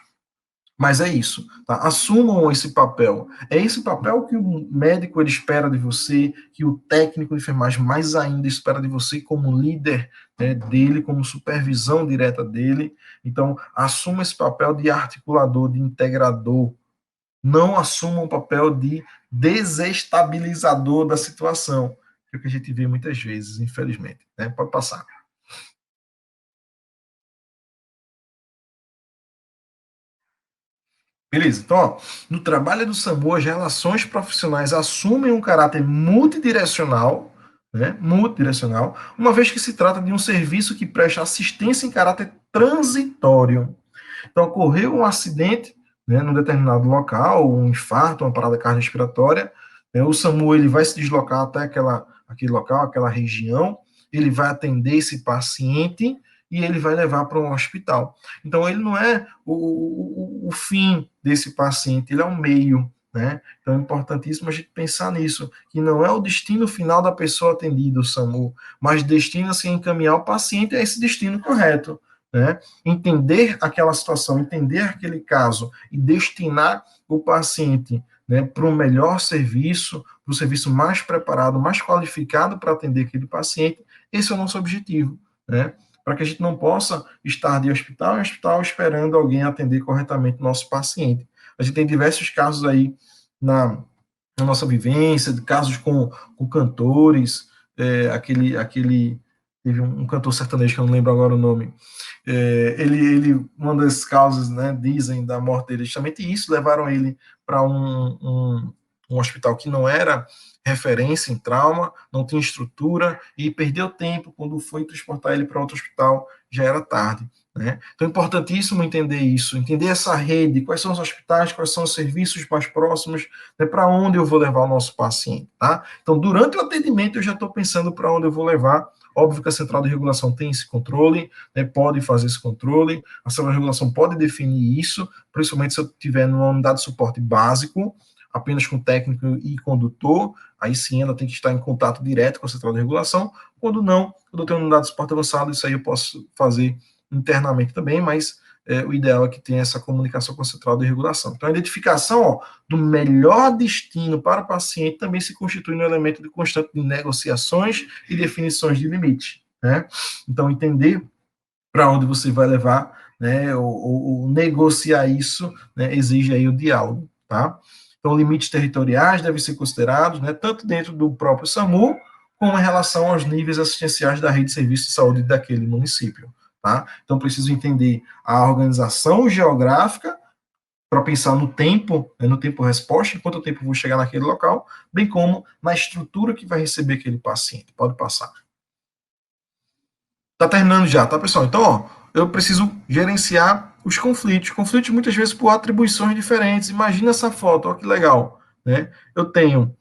mas é isso, tá? Assumam esse papel. É esse papel que o médico ele espera de você, que o técnico de enfermagem mais ainda espera de você como líder, né, dele, como supervisão direta dele. Então, assuma esse papel de articulador, de integrador, não assumam o papel de desestabilizador da situação, que é o que a gente vê muitas vezes, infelizmente. Né? Pode passar. Beleza, então, ó, no trabalho do SAMU, as relações profissionais assumem um caráter multidirecional, né, multidirecional, uma vez que se trata de um serviço que presta assistência em caráter transitório. Então, ocorreu um acidente, né, num determinado local, um infarto, uma parada cardiorrespiratória, né, o SAMU ele vai se deslocar até aquele local, aquela região, ele vai atender esse paciente e ele vai levar para um hospital. Então, ele não é o fim desse paciente, ele é o meio, né? Então, é importantíssimo a gente pensar nisso, que não é o destino final da pessoa atendida, o SAMU, mas destina-se a encaminhar o paciente a esse destino correto, né? Entender aquela situação, entender aquele caso e destinar o paciente, né, para um melhor serviço, para o serviço mais preparado, mais qualificado para atender aquele paciente, esse é o nosso objetivo, né? Para que a gente não possa estar de hospital em hospital esperando alguém atender corretamente o nosso paciente. A gente tem diversos casos aí na nossa vivência, de casos com cantores, aquele teve um cantor sertanejo que eu não lembro agora o nome, uma das causas, né, dizem, da morte dele, justamente isso, levaram ele para um hospital que não era referência em trauma, não tinha estrutura, e perdeu tempo, quando foi transportar ele para outro hospital, já era tarde. Né? Então é importantíssimo entender isso, entender essa rede, quais são os hospitais, quais são os serviços mais próximos, né, para onde eu vou levar o nosso paciente. Tá? Então, durante o atendimento, eu já estou pensando para onde eu vou levar. Óbvio que a central de regulação tem esse controle, né, pode fazer esse controle, a central de regulação pode definir isso, principalmente se eu tiver numa unidade de suporte básico, apenas com técnico e condutor, aí sim ela tem que estar em contato direto com a central de regulação. Quando não, quando eu tenho uma unidade de suporte avançado, isso aí eu posso fazer internamente também, mas o ideal é que tenha essa comunicação com a central de regulação. Então, a identificação do melhor destino para o paciente também se constitui no elemento de constante de negociações e definições de limite. Né? Então, entender para onde você vai levar, né, ou negociar isso, né, exige aí o diálogo. Tá? Então, limites territoriais devem ser considerados, né, tanto dentro do próprio SAMU, como em relação aos níveis assistenciais da rede de serviços de saúde daquele município. Tá? Então, preciso entender a organização geográfica para pensar no tempo, né, no tempo resposta, em quanto tempo eu vou chegar naquele local, bem como na estrutura que vai receber aquele paciente. Pode passar. Tá terminando já, tá, pessoal? Então, ó, eu preciso gerenciar os conflitos. Conflitos muitas vezes por atribuições diferentes. Imagina essa foto, ó, que legal, né? Eu tenho,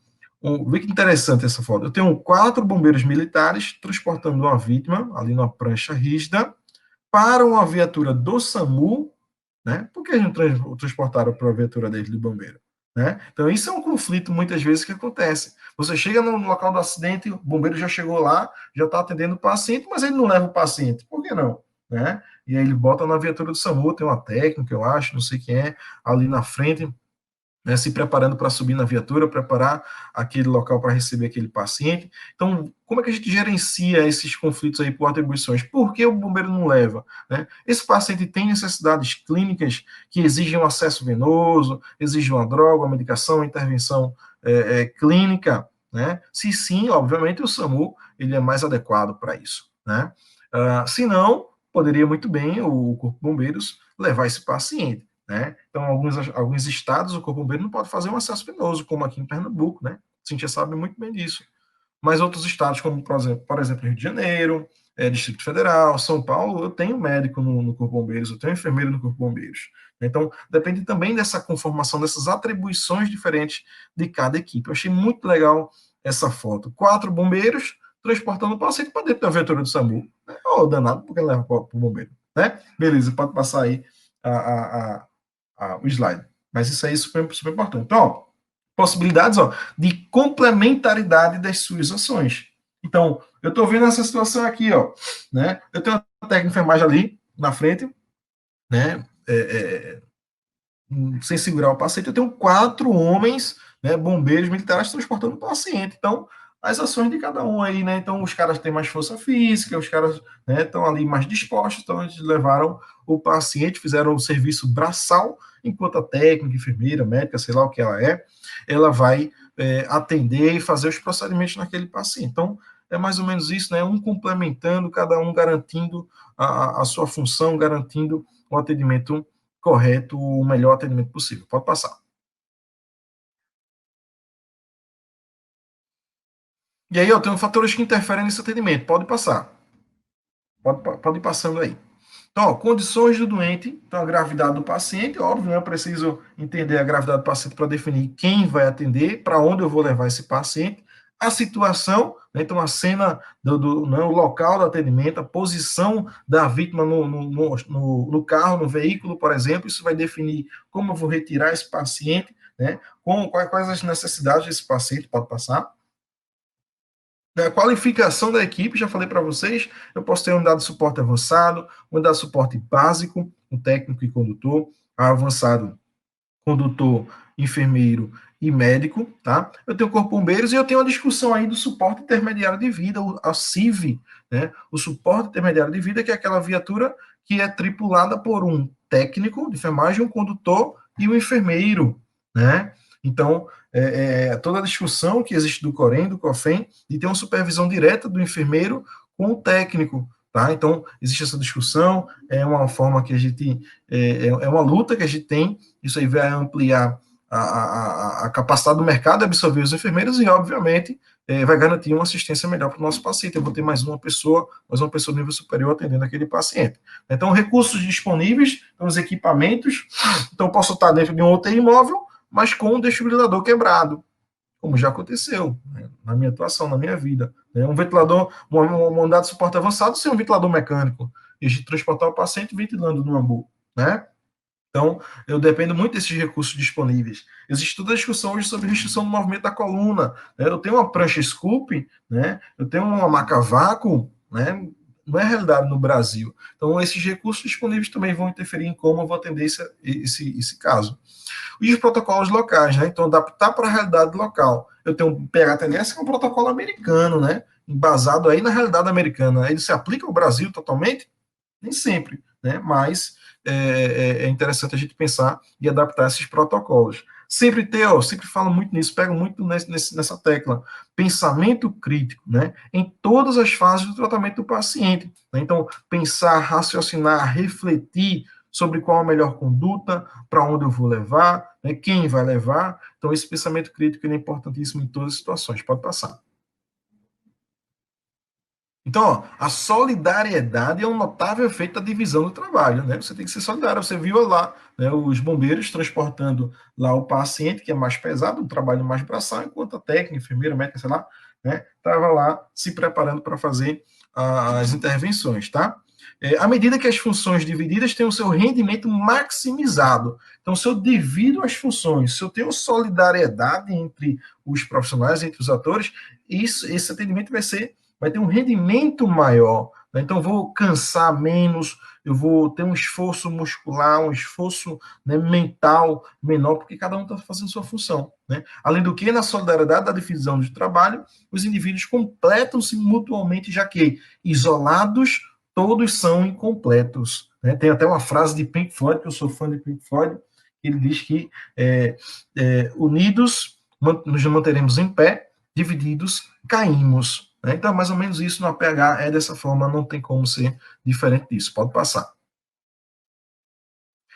vê que interessante essa foto. Eu tenho 4 bombeiros militares transportando uma vítima ali numa prancha rígida para uma viatura do SAMU, né? Por que eles não transportaram para a viatura dele, do bombeiro? Né? Então, isso é um conflito, muitas vezes, que acontece. Você chega no local do acidente, o bombeiro já chegou lá, já está atendendo o paciente, mas ele não leva o paciente. Por que não? Né? E aí ele bota na viatura do SAMU, tem uma técnica, eu acho, não sei quem é, ali na frente, né, se preparando para subir na viatura, preparar aquele local para receber aquele paciente. Então, como é que a gente gerencia esses conflitos aí por atribuições? Por que o bombeiro não leva? Né? Esse paciente tem necessidades clínicas que exigem um acesso venoso, exigem uma droga, uma medicação, uma intervenção clínica, né? Se sim, obviamente, o SAMU ele é mais adequado para isso, né? Se não, poderia muito bem o Corpo de Bombeiros levar esse paciente. Né? Então, alguns estados, o Corpo Bombeiro não pode fazer um acesso venoso, como aqui em Pernambuco, né? A gente já sabe muito bem disso. Mas outros estados, como, por exemplo, Rio de Janeiro, Distrito Federal, São Paulo, eu tenho médico no Corpo Bombeiros, eu tenho enfermeiro no Corpo Bombeiros. Então, depende também dessa conformação, dessas atribuições diferentes de cada equipe. Eu achei muito legal essa foto. 4 bombeiros transportando o paciente para dentro da viatura do SAMU. Oh, danado, porque leva para o bombeiro. Né? Beleza, pode passar aí o slide. Mas isso aí é super, super importante. Então, ó, possibilidades de complementaridade das suas ações. Então, eu estou vendo essa situação aqui, ó, né? Eu tenho uma técnica de enfermagem ali na frente, né? Sem segurar o paciente, eu tenho 4 homens, né, bombeiros militares transportando o paciente. Então, as ações de cada um aí, né? Então, os caras têm mais força física, os caras, né, estão ali mais dispostos, então eles levaram o paciente, fizeram o serviço braçal enquanto a técnica, enfermeira, médica, sei lá o que ela vai atender e fazer os procedimentos naquele paciente. Então, é mais ou menos isso, né? Um complementando, cada um garantindo a sua função, garantindo o atendimento correto, o melhor atendimento possível. Pode passar. E aí, eu tenho fatores que interferem nesse atendimento. Pode passar. Pode ir passando aí. Então, ó, condições do doente, então a gravidade do paciente, óbvio, né, eu preciso entender a gravidade do paciente para definir quem vai atender, para onde eu vou levar esse paciente, a situação, né, então a cena, né, o local do atendimento, a posição da vítima no carro, no veículo, por exemplo, isso vai definir como eu vou retirar esse paciente, né, quais as necessidades desse paciente, pode passar. A qualificação da equipe, já falei para vocês, eu posso ter uma unidade de suporte avançado, uma unidade de suporte básico, um técnico e condutor, avançado, condutor, enfermeiro e médico, tá? Eu tenho o corpo bombeiros e eu tenho uma discussão aí do suporte intermediário de vida, a CIV, né? O suporte intermediário de vida, que é aquela viatura que é tripulada por um técnico de enfermagem, um condutor e um enfermeiro, né? Então, toda a discussão que existe do COREM, do COFEM, de ter uma supervisão direta do enfermeiro com o técnico, tá? Então, existe essa discussão, é uma forma que a gente, é uma luta que a gente tem, isso aí vai ampliar a capacidade do mercado de absorver os enfermeiros e, obviamente, vai garantir uma assistência melhor para o nosso paciente. Eu vou ter mais uma pessoa de nível superior atendendo aquele paciente. Então, recursos disponíveis, então, os equipamentos, então, posso estar dentro de um UTI imóvel, mas com um desfibrilador quebrado, como já aconteceu, né, na minha atuação, na minha vida. Né, um ventilador, uma unidade de suporte avançado, sem um ventilador mecânico, e a gente transportar o paciente ventilando no ambu, né? Então, eu dependo muito desses recursos disponíveis. Existe toda a discussão hoje sobre restrição do movimento da coluna. Né? Eu tenho uma prancha scoop, né? Eu tenho uma maca vácuo, né? Não é realidade no Brasil. Então, esses recursos disponíveis também vão interferir em como eu vou atender esse caso. E os protocolos locais, né? Então, adaptar para a realidade local. Eu tenho um PHTNS, que é um protocolo americano, né? Embasado aí na realidade americana. Ele se aplica ao Brasil totalmente? Nem sempre, né? Mas é interessante a gente pensar e adaptar esses protocolos. Sempre ter, sempre falo muito nisso, pego muito nessa tecla, pensamento crítico, né? Em todas as fases do tratamento do paciente. Né? Então, pensar, raciocinar, refletir sobre qual a melhor conduta, para onde eu vou levar, né? Quem vai levar. Então, esse pensamento crítico é importantíssimo em todas as situações. Pode passar. Então, ó, a solidariedade é um notável efeito da divisão do trabalho, né? Você tem que ser solidário. Você viu lá, né, os bombeiros transportando lá o paciente, que é mais pesado, um trabalho mais braçal, enquanto a técnica, enfermeira, médica, sei lá, né, estava lá se preparando para fazer as intervenções, tá? À medida que as funções divididas têm o seu rendimento maximizado. Então, se eu divido as funções, se eu tenho solidariedade entre os profissionais, entre os atores, esse atendimento vai ter um rendimento maior. Né? Então, eu vou cansar menos, eu vou ter um esforço muscular, um esforço, né, mental menor, porque cada um está fazendo sua função. Né? Além do que, na solidariedade da divisão de trabalho, os indivíduos completam-se mutuamente, já que isolados, todos são incompletos. Né? Tem até uma frase de Pink Floyd, que eu sou fã de Pink Floyd, ele diz que unidos nos manteremos em pé, divididos caímos. Né? Então, mais ou menos isso no APH é dessa forma, não tem como ser diferente disso. Pode passar.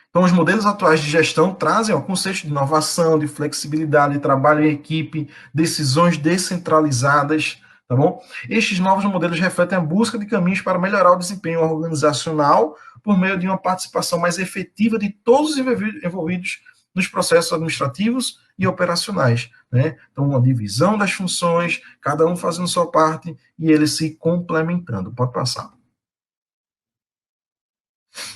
Então, os modelos atuais de gestão trazem o conceito de inovação, de flexibilidade, de trabalho em equipe, decisões descentralizadas, tá bom? Estes novos modelos refletem a busca de caminhos para melhorar o desempenho organizacional por meio de uma participação mais efetiva de todos os envolvidos nos processos administrativos e operacionais, né? Então, uma divisão das funções, cada um fazendo sua parte e eles se complementando. Pode passar.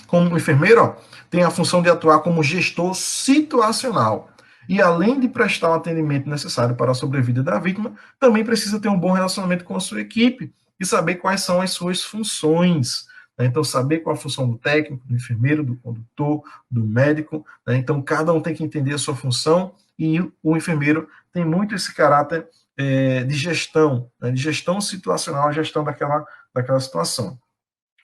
Como enfermeiro, ó, tem a função de atuar como gestor situacional. E além de prestar o atendimento necessário para a sobrevida da vítima, também precisa ter um bom relacionamento com a sua equipe e saber quais são as suas funções. Né? Então, saber qual a função do técnico, do enfermeiro, do condutor, do médico. Né? Então, cada um tem que entender a sua função e o enfermeiro tem muito esse caráter de gestão, né? De gestão situacional, gestão daquela situação.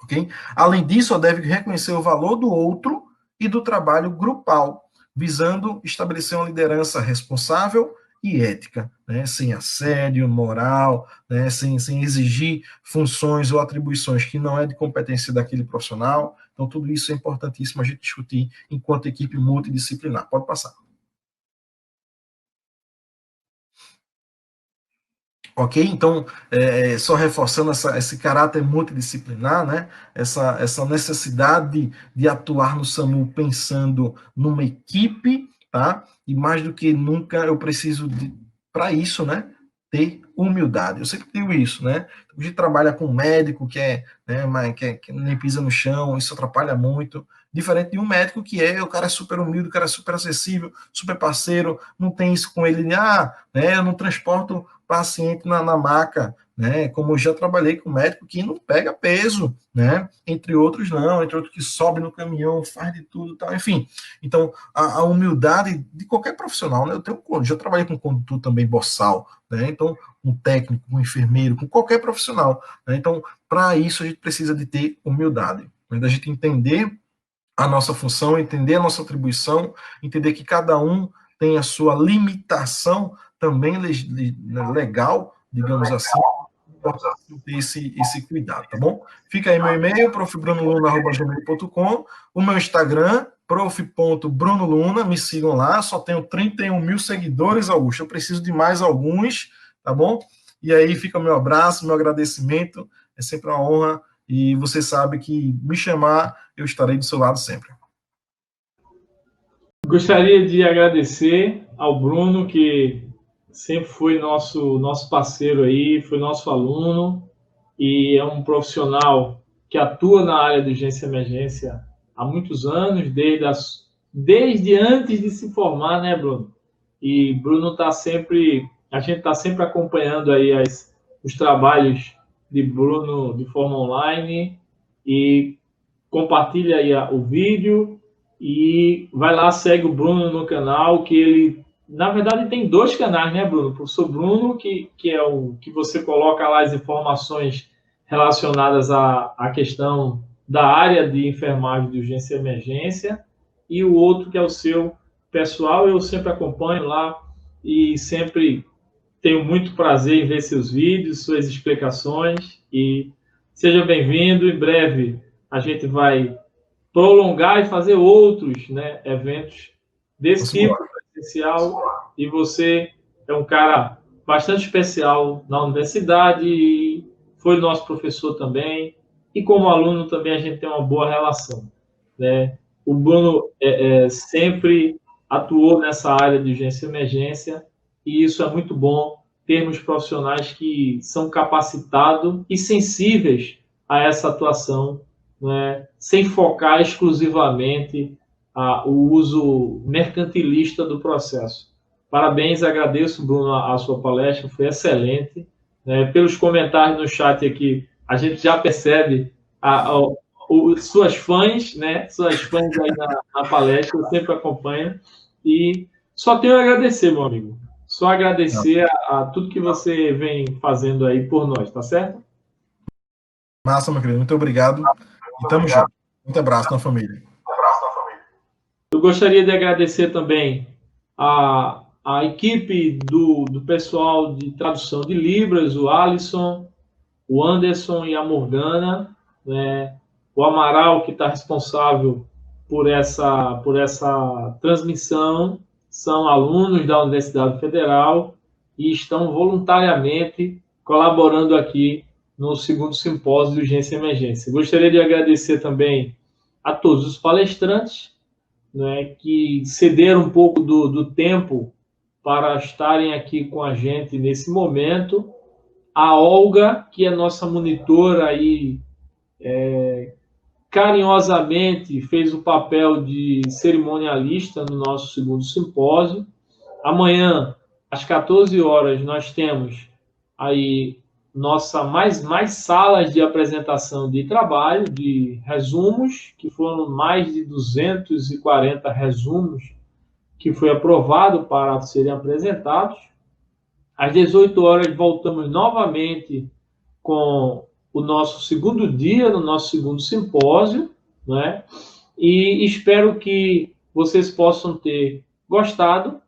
Okay? Além disso, deve reconhecer o valor do outro e do trabalho grupal. visando estabelecer uma liderança responsável e ética, né, sem assédio moral, né, sem exigir funções ou atribuições que não é de competência daquele profissional. Então, tudo isso é importantíssimo a gente discutir enquanto equipe multidisciplinar. Pode passar. Ok? Então, só reforçando esse caráter multidisciplinar, né? Essa necessidade de atuar no SAMU pensando numa equipe, tá? E mais do que nunca eu preciso, para isso, né? Ter humildade. Eu sempre digo isso, né? A gente trabalha com um médico né, que nem pisa no chão, isso atrapalha muito. Diferente de um médico o cara é super humilde, o cara é super acessível, super parceiro, não tem isso com ele, né, eu não transporto paciente na maca, né? Como eu já trabalhei com médico que não pega peso, né? Entre outros não, entre outros que sobe no caminhão, faz de tudo, tal, enfim. Então, a humildade de qualquer profissional, né? Já trabalhei com condutor também boçal, né? Então, um técnico, um enfermeiro, com qualquer profissional, né? Então, para isso a gente precisa de ter humildade, né? Da gente entender a nossa função, entender a nossa atribuição, entender que cada um tem a sua limitação também legal, digamos assim, ter esse cuidado, tá bom? Fica aí meu e-mail, profbrunoluna@gmail.com, o meu Instagram, prof.brunoluna, me sigam lá, só tenho 31 mil seguidores, Augusto, eu preciso de mais alguns, tá bom? E aí fica o meu abraço, meu agradecimento, é sempre uma honra, e você sabe que me chamar, eu estarei do seu lado sempre. Gostaria de agradecer ao Bruno, que sempre foi nosso parceiro aí, foi nosso aluno e é um profissional que atua na área de urgência e emergência há muitos anos, desde antes de se formar, né, Bruno? E Bruno a gente está sempre acompanhando aí os trabalhos de Bruno de forma online e compartilha aí o vídeo e vai lá, segue o Bruno no canal, que ele, na verdade, tem 2 canais, né, Bruno? O professor Bruno, que é o que você coloca lá as informações relacionadas à questão da área de enfermagem de urgência e emergência, e o outro que é o seu pessoal, eu sempre acompanho lá e sempre tenho muito prazer em ver seus vídeos, suas explicações, e seja bem-vindo. Em breve a gente vai prolongar e fazer outros, né, eventos desse tipo especial. E você é um cara bastante especial na universidade e foi nosso professor também. E como aluno também a gente tem uma boa relação, né? O Bruno sempre atuou nessa área de urgência e emergência e isso é muito bom, termos profissionais que são capacitados e sensíveis a essa atuação, né, sem focar exclusivamente o uso mercantilista do processo. Parabéns, agradeço, Bruno, a sua palestra, foi excelente. Né, pelos comentários no chat aqui, a gente já percebe suas fãs, né, suas fãs aí na palestra, eu sempre acompanho. E só tenho a agradecer, meu amigo. Só agradecer a tudo que você vem fazendo aí por nós, tá certo? Massa, meu querido. Muito obrigado. E tamo junto. Muito abraço na família. Eu gostaria de agradecer também a equipe do pessoal de tradução de Libras, o Alisson, o Anderson e a Morgana, né? O Amaral, que está responsável por essa transmissão, são alunos da Universidade Federal e estão voluntariamente colaborando aqui no segundo simpósio de urgência e emergência. Gostaria de agradecer também a todos os palestrantes, né, que cederam um pouco do tempo para estarem aqui com a gente nesse momento. A Olga, que é nossa monitora aí, carinhosamente fez o papel de cerimonialista no nosso segundo simpósio. Amanhã, às 14 horas, nós temos aí mais salas de apresentação de trabalho, de resumos, que foram mais de 240 resumos que foi aprovado para serem apresentados. Às 18 horas, voltamos novamente com o nosso segundo dia, no nosso segundo simpósio, né? E espero que vocês possam ter gostado.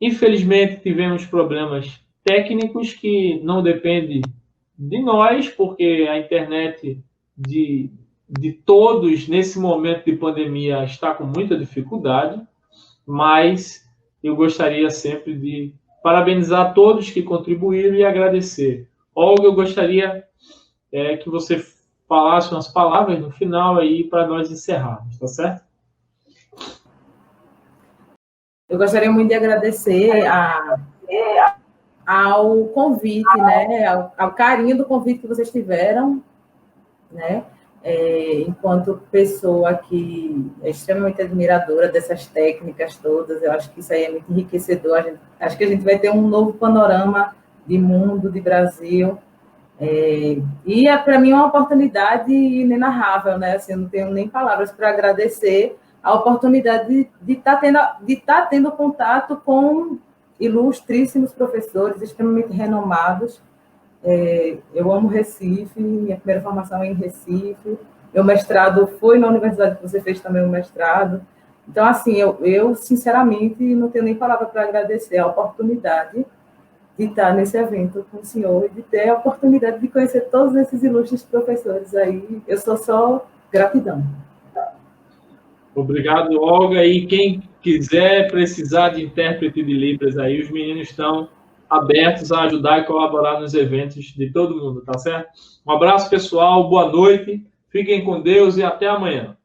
Infelizmente, tivemos problemas técnicos que não dependem de nós, porque a internet de todos, nesse momento de pandemia, está com muita dificuldade, mas eu gostaria sempre de parabenizar todos que contribuíram e agradecer. Olga, eu gostaria que você falasse umas palavras no final aí para nós encerrarmos, tá certo? Eu gostaria muito de agradecer ao convite, né, ao carinho do convite que vocês tiveram, né, enquanto pessoa que é extremamente admiradora dessas técnicas todas. Eu acho que isso aí é muito enriquecedor. Acho que a gente vai ter um novo panorama de mundo, de Brasil, e para mim é uma oportunidade inenarrável, né? Assim, eu não tenho nem palavras para agradecer a oportunidade de estar tendo contato com ilustríssimos professores extremamente renomados. Eu amo Recife, minha primeira formação é em Recife, meu mestrado foi na universidade que você fez também o mestrado. Então, assim, eu sinceramente não tenho nem palavra para agradecer a oportunidade de estar nesse evento com o senhor e de ter a oportunidade de conhecer todos esses ilustres professores aí. Eu só gratidão. Obrigado, Olga. E quem quiser precisar de intérprete de Libras aí, os meninos estão abertos a ajudar e colaborar nos eventos de todo mundo, tá certo? Um abraço, pessoal. Boa noite. Fiquem com Deus e até amanhã.